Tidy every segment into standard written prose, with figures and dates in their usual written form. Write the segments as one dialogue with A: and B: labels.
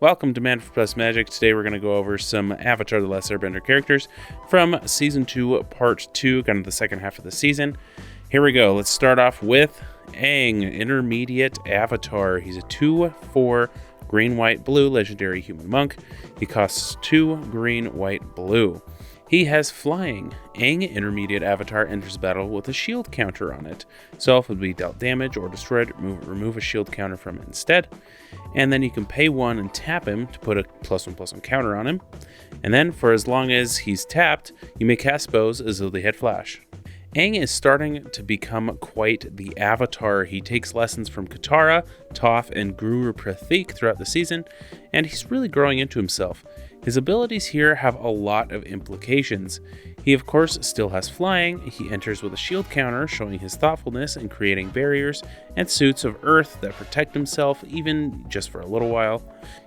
A: Welcome to Man for Plus Magic. Today we're going to go over some Avatar The Last Airbender characters from Season 2, Part 2, kind of the second half of the season. Here we go. Let's start off with Aang, Intermediate Avatar. He's a 2/4 green, white, blue legendary human monk. He costs 2 green, white, blue. He has flying. Aang, Intermediate Avatar, enters battle with a shield counter on it. So if it would be dealt damage or destroyed, remove a shield counter from it instead. And then you can pay 1 and tap him to put a +1/+1 counter on him. And then for as long as he's tapped, you may cast spells as though they had flash. Aang is starting to become quite the avatar. He takes lessons from Katara, Toph, and Guru Pratik throughout the season, and he's really growing into himself. His abilities here have a lot of implications. He of course still has flying. He enters with a shield counter, showing his thoughtfulness in creating barriers and suits of earth that protect himself, even just for a little while.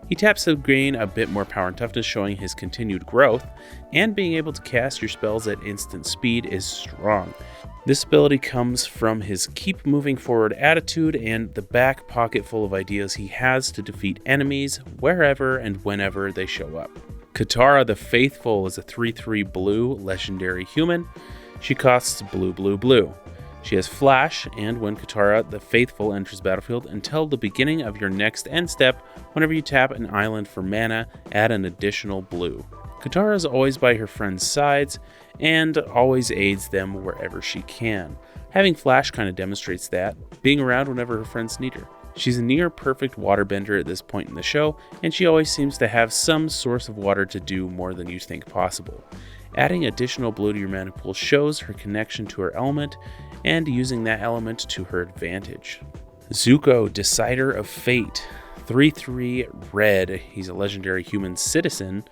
A: He taps to gain a bit more power and toughness, showing his continued growth, and being able to cast your spells at instant speed is strong. This ability comes from his keep moving forward attitude and the back pocket full of ideas he has to defeat enemies wherever and whenever they show up. Katara the Faithful is a 3/3 blue legendary human. She costs blue. She has flash, and when Katara the Faithful enters battlefield, until the beginning of your next end step, whenever you tap an island for mana, add an additional blue. Katara is always by her friends' sides and always aids them wherever she can. Having flash kind of demonstrates that, being around whenever her friends need her. She's a near perfect waterbender at this point in the show, and she always seems to have some source of water to do more than you think possible. Adding additional blue to your mana pool shows her connection to her element, and using that element to her advantage. Zuko, Decider of Fate, 3/3 red. He's a legendary human citizen,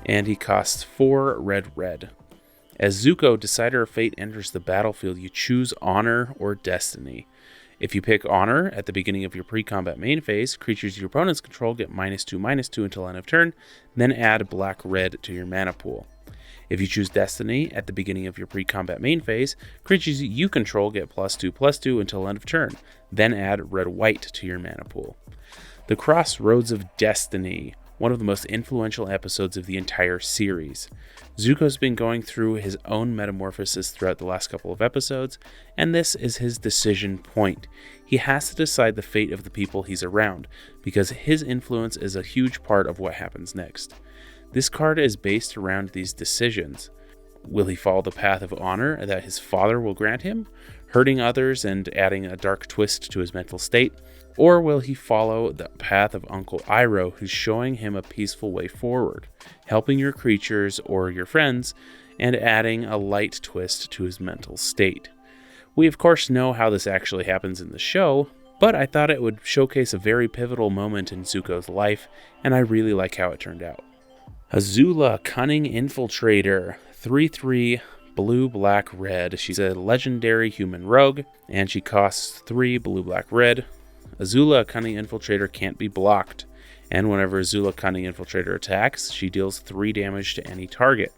A: and he costs 4 red. As Zuko, Decider of Fate, enters the battlefield, you choose Honor or Destiny. If you pick Honor at the beginning of your pre-combat main phase, creatures your opponents control get -2/-2 until end of turn, then add black-red to your mana pool. If you choose Destiny at the beginning of your pre-combat main phase, creatures you control get +2/+2 until end of turn, then add red-white to your mana pool. The Crossroads of Destiny, one of the most influential episodes of the entire series. Zuko's been going through his own metamorphosis throughout the last couple of episodes, and this is his decision point. He has to decide the fate of the people he's around, because his influence is a huge part of what happens next. This card is based around these decisions. Will he follow the path of honor that his father will grant him, hurting others and adding a dark twist to his mental state? Or will he follow the path of Uncle Iroh, who's showing him a peaceful way forward, helping your creatures or your friends, and adding a light twist to his mental state? We of course know how this actually happens in the show, but I thought it would showcase a very pivotal moment in Zuko's life, and I really like how it turned out. Azula, Cunning Infiltrator, 3/3 blue, black, red. She's a legendary human rogue, and she costs 3 blue, black, red. Azula, Cunning Infiltrator, can't be blocked, and whenever Azula, Cunning Infiltrator attacks, she deals 3 damage to any target.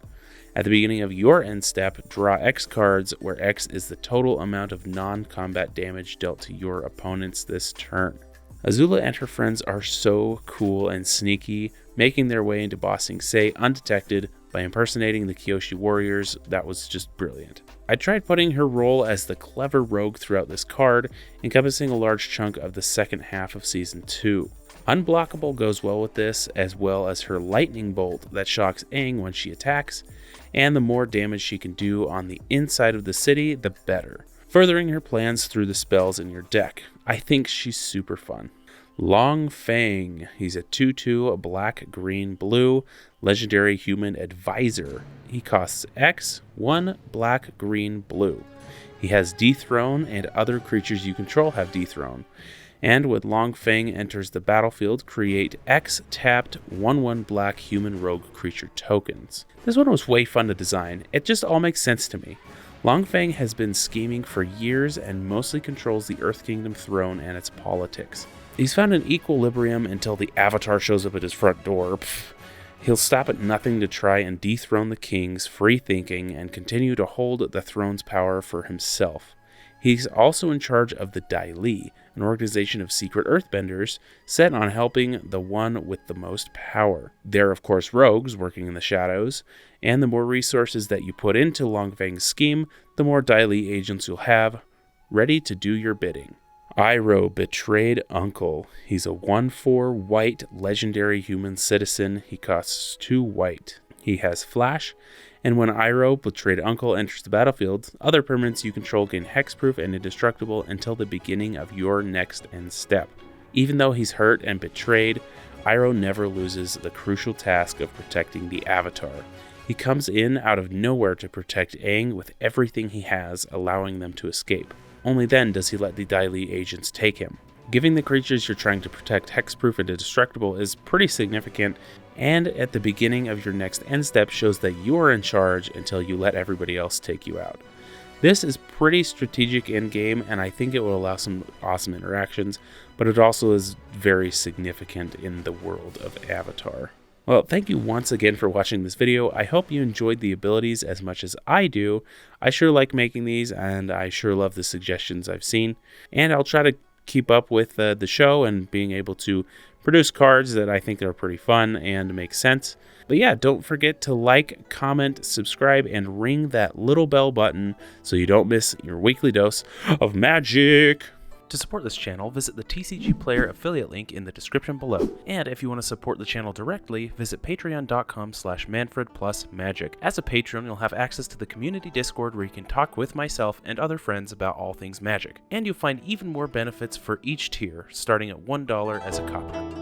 A: At the beginning of your end step, draw X cards, where X is the total amount of non-combat damage dealt to your opponents this turn. Azula and her friends are so cool and sneaky, making their way into Ba Sing Se undetected by impersonating the Kyoshi warriors. That was just brilliant. I tried putting her role as the clever rogue throughout this card, encompassing a large chunk of the second half of Season 2. Unblockable goes well with this, as well as her lightning bolt that shocks Aang when she attacks, and the more damage she can do on the inside of the city, the better, furthering her plans through the spells in your deck. I think she's super fun. Long Feng, he's a 2/2 black, green, blue, legendary human advisor. He costs X, 1 black, green, blue. He has Dethrone, and other creatures you control have Dethrone. And when Long Feng enters the battlefield, create X tapped 1/1 black human rogue creature tokens. This one was way fun to design. It just all makes sense to me. Long Feng has been scheming for years and mostly controls the Earth Kingdom throne and its politics. He's found an equilibrium until the Avatar shows up at his front door. He'll stop at nothing to try and dethrone the king's free thinking and continue to hold the throne's power for himself. He's also in charge of the Dai Li, an organization of secret earthbenders set on helping the one with the most power. They're of course rogues working in the shadows, and the more resources that you put into Long Feng's scheme, the more Dai Li agents you'll have ready to do your bidding. Iroh betrayed Uncle. He's a 1/4 white legendary human citizen. He costs 2 white. He has flash, and when Iroh betrayed Uncle enters the battlefield, other permanents you control gain hexproof and indestructible until the beginning of your next end step. Even though he's hurt and betrayed, Iroh never loses the crucial task of protecting the Avatar. He comes in out of nowhere to protect Aang with everything he has, allowing them to escape. Only then does he let the Dai Li agents take him. Giving the creatures you're trying to protect hexproof and indestructible is pretty significant, and at the beginning of your next end step shows that you're in charge until you let everybody else take you out. This is pretty strategic in game, and I think it will allow some awesome interactions, but it also is very significant in the world of Avatar. Well, thank you once again for watching this video. I hope you enjoyed the abilities as much as I do. I sure like making these, and I sure love the suggestions I've seen. And I'll try to keep up with the show and being able to produce cards that I think are pretty fun and make sense. But yeah, don't forget to like, comment, subscribe, and ring that little bell button so you don't miss your weekly dose of magic. To support this channel, visit the TCGplayer affiliate link in the description below. And if you want to support the channel directly, visit patreon.com/ManfredPlusMagic. As a patron, you'll have access to the community Discord where you can talk with myself and other friends about all things magic. And you'll find even more benefits for each tier, starting at $1 as a copper.